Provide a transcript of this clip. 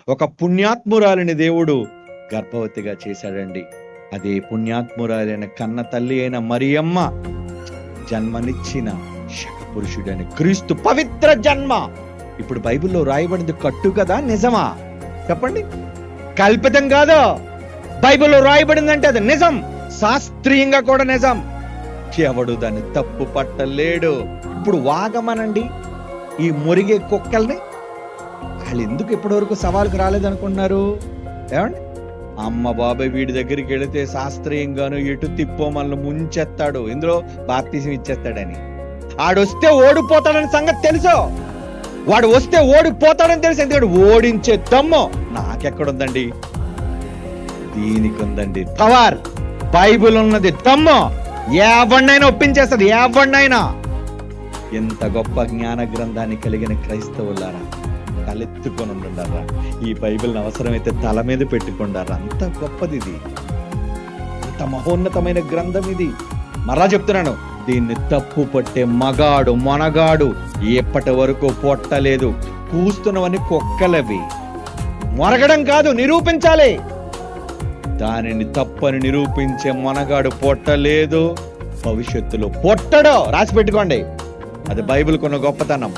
ఒక పుణ్యాత్మురాలిని దేవుడు గర్భవతిగా చేశాడండి. అదే పుణ్యాత్మురాలైన కన్న తల్లి అయిన మరియమ్మ జన్మనిచ్చిన శకపురుషుడైన క్రీస్తు పవిత్ర జన్మ. ఇప్పుడు బైబిల్లో రాయబడింది కట్టు కదా, నిజమా? చెప్పండి, కల్పితం కాదు. బైబిల్లో రాయబడిందంటే అది నిజం, శాస్త్రీయంగా కూడా నిజం. ఎవడు దాన్ని తప్పు పట్టలేడు. ఇప్పుడు వాగమనండి ఈ మురిగే కుక్కల్ని. వాళ్ళు ఎందుకు ఇప్పటి వరకు సవాలుకు రాలేదనుకుంటున్నారు? ఏమండి, అమ్మ బాబాయ్ వీడి దగ్గరికి వెళితే శాస్త్రీయంగాను ఎటు తిప్పో మనల్ని ముంచెత్తాడు, ఇందులో బాప్తిజం ఇచ్చేస్తాడని. ఆడొస్తే ఓడిపోతాడని సంగతి తెలుసు. వాడు వస్తే ఓడిపోతాడని తెలుసు. ఎందుకంటే ఓడించే దమ్ము నాకెక్కడుందండి? దీనికి ఉందండి పవర్. బైబిల్ ఉన్నది దమ్ము. ఎవరినైనా ఒప్పించేస్తుంది, ఎవరినైనా. ఎంత గొప్ప జ్ఞాన గ్రంథాన్ని కలిగిన క్రైస్తవులారా, తలెత్తుకొని ఉండారా. ఈ బైబిల్ని అవసరమైతే తల మీద పెట్టుకుంటారా. అంత గొప్పది ఇది, అంత మహోన్నతమైన గ్రంథం ఇది. మరలా చెప్తున్నాను, దీన్ని తప్పు పట్టే మగాడు మొనగాడు ఎప్పటి వరకు పొట్టలేదు. కూస్తున్నవన్నీ కుక్కలవి. మొరగడం కాదు, నిరూపించాలి. దానిని తప్పని నిరూపించే మొనగాడు పొట్టలేదు, భవిష్యత్తులో పొట్టడో. రాసి పెట్టుకోండి, అది బైబిల్కున్న గొప్పతనం.